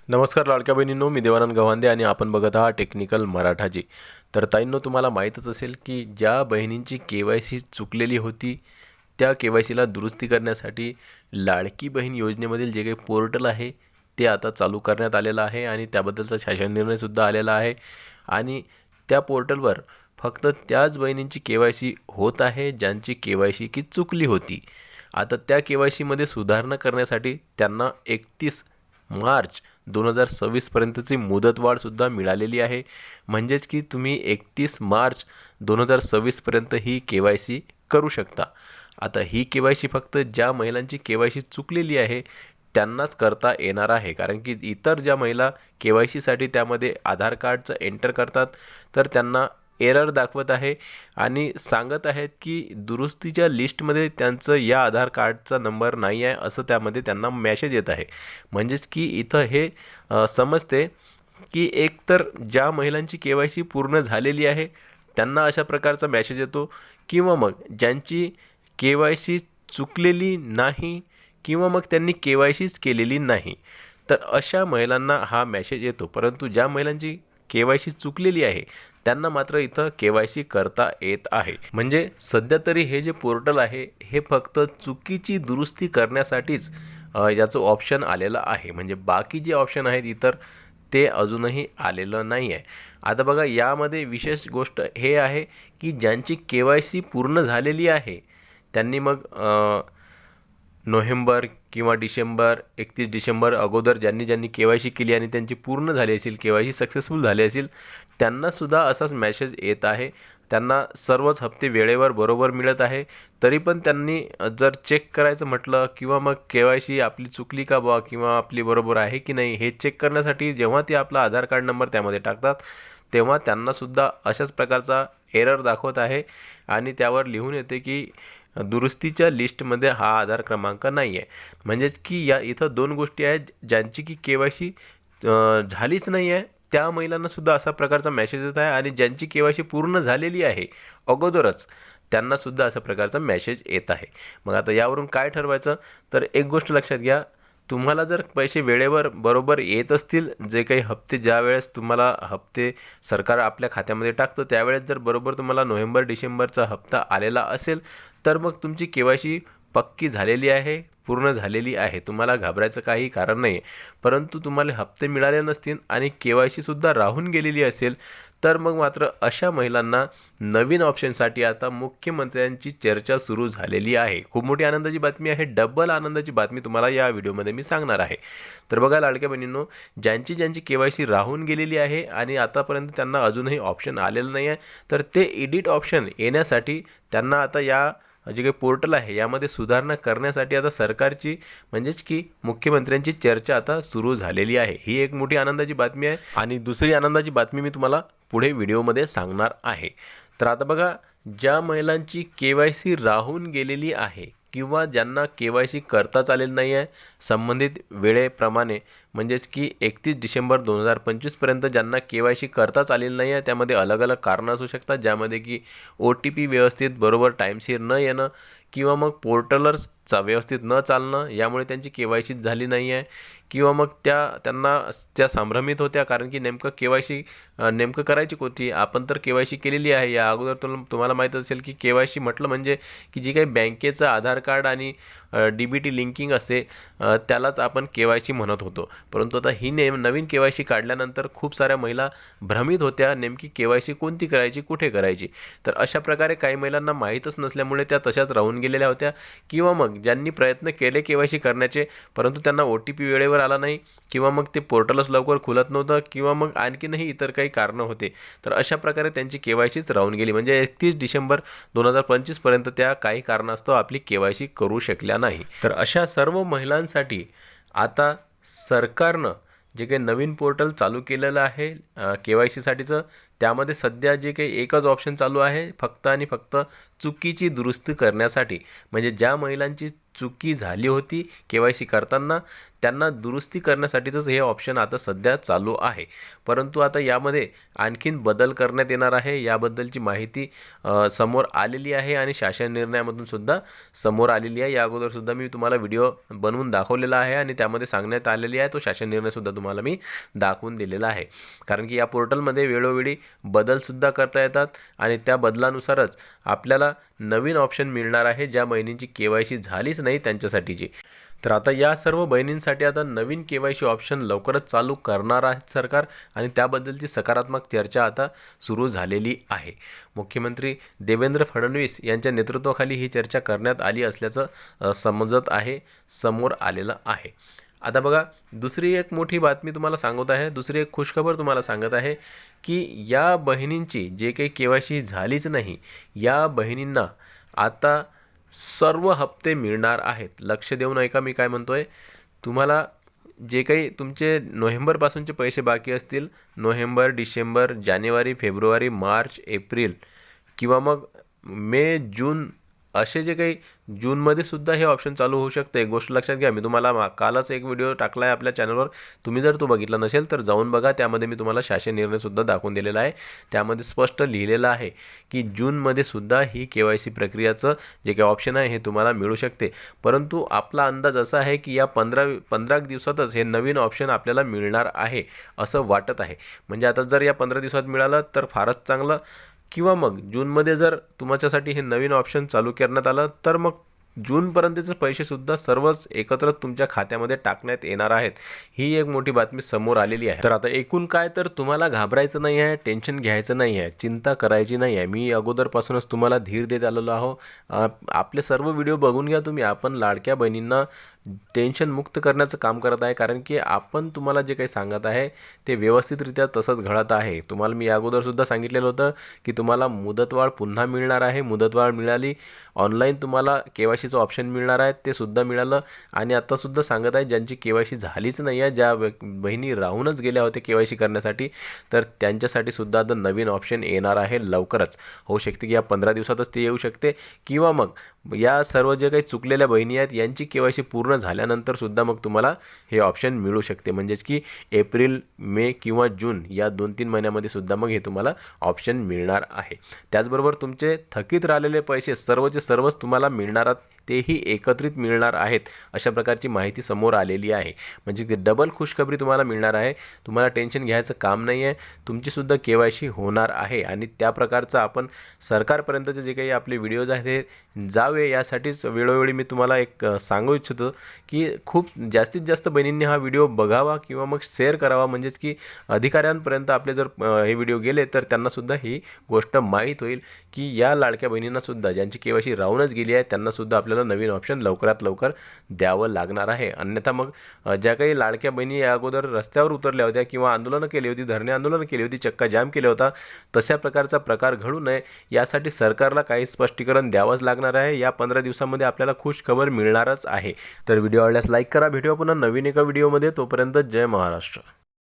नमस्कार लाडक्या बहिणींनो, मी देवानंद गव्हांदे आणि आपण बघत आहात टेक्निकल मराठाजी. तर ताईंनो, तुम्हाला माहीतच असेल की ज्या बहिणींची KYC चुकलेली होती त्या KYCला दुरुस्ती करण्यासाठी लाडकी बहीण योजनेमधील जे काही पोर्टल आहे ते आता चालू करण्यात आलेलं आहे आणि त्याबद्दलचा शासन निर्णयसुद्धा आलेला आहे. आणि त्या पोर्टलवर फक्त त्याच बहिणींची KYC होत आहे ज्यांची KYC की चुकली होती. आता त्या KYCमध्ये सुधारणा करण्यासाठी त्यांना 31 मार्च 2026 पर्यंतची मुदतवाढसुद्धा मिळालेली आहे. म्हणजेच की तुम्ही 31 मार्च 2026 पर्यंत ही KYC करू शकता. आता ही KYC फक्त ज्या महिलांची KYC चुकलेली आहे त्यांनाच करता येणार आहे, कारण की इतर ज्या महिला KYCसाठी त्यामध्ये आधार कार्डचं एंटर करतात तर त्यांना एरर दाखवत आहे आणि सांगत आहेत की दुरुस्तीच्या लिस्टमध्ये त्यांचं या आधार कार्डचा नंबर नाही आहे असं त्यामध्ये त्यांना मेसेज येत आहे. म्हणजेच की इथं हे समजते की एकतर ज्या महिलांची KYC पूर्ण झालेली आहे त्यांना अशा प्रकारचा मेसेज येतो, किंवा मग ज्यांची KYC चुकलेली नाही किंवा मग त्यांनी KYCच केलेली नाही तर अशा महिलांना हा मेसेज येतो. परंतु ज्या महिलांची KYC चुकलेली आहे त्यांना मात्र इथं KYC करता येत आहे. म्हणजे सध्या तरी हे जे पोर्टल आहे हे फक्त चुकीची दुरुस्ती करण्यासाठीच याचं ऑप्शन आलेलं आहे. म्हणजे बाकी जे ऑप्शन आहेत इतर ते अजूनही आलेलं नाही आहे. आता बघा, यामध्ये विशेष गोष्ट हे आहे की ज्यांची KYC पूर्ण झालेली आहे त्यांनी मग नोव्हेंबर किंवा डिसेंबर 31 डिसेंबर अगोदर ज्यांनी KYC केली आणि त्यांची पूर्ण झाली असेल, KYC सक्सेसफुल झाली असेल, त्यांनासुद्धा असाच मेसेज येत आहे. त्यांना सर्वच हप्ते वेळेवर बरोबर मिळत आहे. तरी पण त्यांनी जर चेक करायचं म्हटलं किंवा मग KYC आपली चुकली का बा किंवा आपली बरोबर आहे की नाही हे चेक करण्यासाठी जेव्हा ते आपला आधार कार्ड नंबर त्यामध्ये टाकतात तेव्हा त्यांनासुद्धा अशाच प्रकारचा एरर दाखवत आहे आणि त्यावर लिहून येते की दुरुस्तीच्या लिस्टमध्ये हा आधार क्रमांक नाही आहे. म्हणजेच की या इथं दोन गोष्टी आहेत, ज्यांची की KYC झालीच नाही आहे त्या महिलांनासुद्धा असा प्रकारचा मेसेज येत आहे आणि ज्यांची KYC पूर्ण झालेली आहे अगोदरच त्यांनासुद्धा अशा प्रकारचा मेसेज येत आहे. मग आता यावरून काय ठरवायचं, तर एक गोष्ट लक्षात घ्या, तुम्हाला जर पैसे वेळेवर बरोबर येत असतील, जे काही हप्ते ज्यावेळेस तुम्हाला हप्ते सरकार आपल्या खात्यामध्ये टाकतं त्यावेळेस जर बरोबर तुम्हाला नोव्हेंबर डिसेंबरचा हप्ता आलेला असेल तर मग तुमची KYC पक्की झालेली आहे, पूर्ण झालेली आहे, तुम्हाला घाबरायचं काही कारण नाही. परंतु तुम्हाला हप्ते मिळाले नसतील आणि KYCसुद्धा राहून गेलेली असेल तर मग मात्र अशा महिलांना नवीन ऑप्शनसाठी आता मुख्यमंत्र्यांची चर्चा सुरू झालेली आहे. खूप मोठी आनंदाची बातमी आहे, डबल आनंदाची बातमी तुम्हाला या व्हिडिओमध्ये मी सांगणार आहे. तर बघा लाडक्या बहिणींनो, ज्यांची KYC राहून गेलेली आहे आणि आतापर्यंत त्यांना अजूनही ऑप्शन आलेलं नाही आहे तर ते एडिट ऑप्शन येण्यासाठी त्यांना आता या जे काही पोर्टल आहे यामध्ये सुधारणा करण्यासाठी आता सरकारची म्हणजेच की मुख्यमंत्र्यांची चर्चा आता सुरू झालेली आहे. ही एक मोठी आनंदाची बातमी आहे आणि दुसरी आनंदाची बातमी मी तुम्हाला पुढे व्हिडिओमध्ये सांगणार आहे. तर आता बघा, ज्या महिलांची KYC राहून गेलेली आहे किंवा ज्यांना KYC करताच आलेलं नाही आहे संबंधित वेळेप्रमाणे, म्हणजेच की 31 डिसेंबर 2025 पर्यंत ज्यांना KYC करताच आलेलं नाही आहे, त्यामध्ये अलग अलग कारणं असू शकतात, ज्यामध्ये की OTP व्यवस्थित बरोबर टाईमशीर न येणं किंवा मग पोर्टलर्सचा व्यवस्थित न चालणं यामुळे त्यांची KYC झाली नाही आहे, किंवा मग त्या संभ्रमित होत्या कारण की नेमकं KYC नेमकं करायची कोणती, आपण तर KYC केलेली आहे या अगोदर. तुम्हाला माहीत असेल की KYC म्हटलं म्हणजे की जी काही बँकेचं आधार कार्ड आणि DBT लिंकिंग असते त्यालाच आपण KYC म्हणत होतो. परंतु आता ही नवीन KYC काढल्यानंतर खूप साऱ्या महिला भ्रमित होत्या, नेमकी KYC कोणती करायची, कुठे करायची. तर अशा प्रकारे काही महिलांना माहीतच नसल्यामुळे त्या तशाच राहून गेलेल्या होत्या, किंवा मग ज्यांनी प्रयत्न केले KYC करण्याचे परंतु त्यांना OTP वेळेवर आला नाही, किंवा मग ते पोर्टलच लवकर खुलत नव्हतं, किंवा मग आणखीनही इतर काही कारणं होते. तर अशा प्रकारे त्यांची KYCच राहून गेली. म्हणजे 31 डिसेंबर 2025 पर्यंत त्या काही कारणास्तव आपली KYC करू शकल्या नाही. तर अशा सर्व महिलांसाठी आता सरकारनं जे काही नवीन पोर्टल चालू केलेलं आहे KYCसाठीचं त्यामध्ये सध्या जे काही एकच ऑप्शन चालू आहे फक्त आणि फक्त चुकीची दुरुस्ती करण्यासाठी, म्हणजे ज्या महिलांची चुकी झाली होती KYC करताना त्यांना दुरुस्ती करण्यासाठीच हे ऑप्शन आता सध्या चालू आहे. परंतु आता यामध्ये आणखीन बदल करण्यात येणार आहे, याबद्दलची माहिती समोर आलेली आहे आणि शासन निर्णयामधून सुद्धा समोर आलेली आहे. या अगोदर सुद्धा मी तुम्हाला व्हिडिओ बनवून दाखवलेला आहे आणि त्यामध्ये सांगण्यात आलेली आहे, तो शासन निर्णय सुद्धा तुम्हाला मी दाखवून दिलेला आहे. कारण की या पोर्टलमध्ये वेळोवेळी बदलसुद्धा करता येतात आणि त्या बदलानुसारच आपल्याला नवीन ऑप्शन मिळणार आहे ज्या बहिणींची KYC झालीच नाही त्यांच्यासाठीची. तर आता या सर्व बहिणींसाठी आता नवीन KYC ऑप्शन लवकरच चालू करणार आहे सरकार आणि त्याबद्दलची सकारात्मक चर्चा आता सुरू झालेली आहे. मुख्यमंत्री देवेंद्र फडणवीस यांच्या नेतृत्वाखाली ही चर्चा करण्यात आली असल्याचं समजत आहे, समोर आलेलं आहे. आता बघा, दुसरी एक मोठी बातमी तुम्हाला सांगत आहे, दुसरी एक खुशखबर तुम्हाला सांगत आहे की या बहिणींची जे काही KYC झालीच नाही या बहिणींना आता सर्व हप्ते मिळणार आहेत. लक्ष देऊन ऐका मी काय म्हणतोय. तुम्हाला जे काही तुमचे नोव्हेंबरपासूनचे पैसे बाकी असतील, नोव्हेंबर, डिसेंबर, जानेवारी, फेब्रुवारी, मार्च, एप्रिल किंवा मग मे, जून असे जे काही जूनमध्ये सुद्धा हे ऑप्शन चालू होऊ शकते. एक गोष्ट लक्षात घ्या, मी तुम्हाला कालच एक व्हिडिओ टाकला आहे आपल्या चॅनलवर, तुम्ही जर तो बघितला नसेल तर जाऊन बघा. त्यामध्ये मी तुम्हाला शासन निर्णयसुद्धा दाखवून दिलेला आहे. त्यामध्ये स्पष्ट लिहिलेलं आहे की जूनमध्ये सुद्धा ही KYC प्रक्रियाचं जे काही ऑप्शन आहे हे तुम्हाला मिळू शकते. परंतु आपला अंदाज असा आहे की या 15 दिवसातच हे नवीन ऑप्शन आपल्याला मिळणार आहे असं वाटत आहे. म्हणजे आता जर या 15 दिवसात मिळालं तर फारच चांगलं, किंवा मग जूनमध्ये जर तुमच्यासाठी हे नवीन ऑप्शन चालू करण्यात आलं तर मग जूनपर्यंतचे पैसेसुद्धा सर्वच एकत्र तुमच्या खात्यामध्ये टाकण्यात येणार आहेत. ही एक मोठी बातमी समोर आलेली आहे. तर आता एकूण काय, तर तुम्हाला घाबरायचं नाही आहे, टेन्शन घ्यायचं नाही आहे, चिंता करायची नाही आहे. मी अगोदरपासूनच तुम्हाला धीर देत आलेलो आहो. आपले सर्व व्हिडिओ बघून घ्या तुम्ही. आपण लाडक्या बहिणींना टेन्शन मुक्त करण्याचं काम करत आहे, कारण की आपण तुम्हाला जे काही सांगत आहे ते व्यवस्थितरित्या तसंच घडत आहे. तुम्हाला मी अगोदरसुद्धा सांगितलेलं होतं की तुम्हाला मुदतवाढ पुन्हा मिळणार आहे. मुदतवाढ मिळाली, ऑनलाईन तुम्हाला KYCचं ऑप्शन मिळणार आहे, ते सुद्धा मिळालं. आणि आत्तासुद्धा सांगत आहे ज्यांची KYC झालीच नाही आहे, ज्या बहिणी राहूनच गेल्या होत्या KYC करण्यासाठी, तर त्यांच्यासाठी सुद्धा आता नवीन ऑप्शन येणार आहे लवकरच. होऊ शकते की या 15 दिवसातच ते येऊ शकते, किंवा मग या सर्व जे काही चुकलेल्या बहिणी आहेत यांची KYC पूर्ण झाल्यानंतर सुद्धा मग तुम्हाला हे ऑप्शन मिळू शकते. म्हणजेच की एप्रिल, मे किंवा जून या 2-3 महिन्यामध्ये सुद्धा मग हे तुम्हाला ऑप्शन मिळणार आहे. त्याचबरोबर तुमचे थकीत राहिलेले पैसे सर्वचे सर्वच तुम्हाला मिळणार, तेही एकत्रित मिळणार आहेत, अशा प्रकारची माहिती समोर आलेली आहे. म्हणजे डबल खुशखबरी तुम्हाला मिळणार आहे. तुम्हाला टेन्शन घ्यायचं काम नाही आहे. तुमचीसुद्धा KYC होणार आहे आणि त्या प्रकारचं आपण सरकारपर्यंतचे जे काही आपले व्हिडिओज आहेत हे जावे यासाठीच वेळोवेळी मी तुम्हाला एक सांगू इच्छितो की खूप जास्तीत जास्त बहिणींनी हा व्हिडिओ बघावा किंवा मग शेअर करावा. म्हणजेच की अधिकाऱ्यांपर्यंत आपले जर हे व्हिडिओ गेले तर त्यांनासुद्धा ही गोष्ट माहीत होईल की या लाडक्या बहिणींनासुद्धा ज्यांची KYC राहूनच गेली आहे त्यांनासुद्धा आपल्याला नवीन ऑप्शन लवकरात लवकर द्यावं लागणार आहे. अन्यथा मग ज्या काही लाडक्या बहिणी या अगोदर रस्त्यावर उतरल्या होत्या किंवा आंदोलनं केली होती, धरणे आंदोलनं केली होती, चक्का जाम केला होता, तशा प्रकारचा प्रकार घडू नये यासाठी सरकारला काही स्पष्टीकरण द्यावंच लागणार आहे. या 15 दिवसामध्ये आपल्याला खुश खबर मिळणारच आहे. तर व्हिडिओ आवडल्यास लाईक करा. भेटूया पुन्हा नवीन एका व्हिडिओमध्ये. तोपर्यंत जय महाराष्ट्र.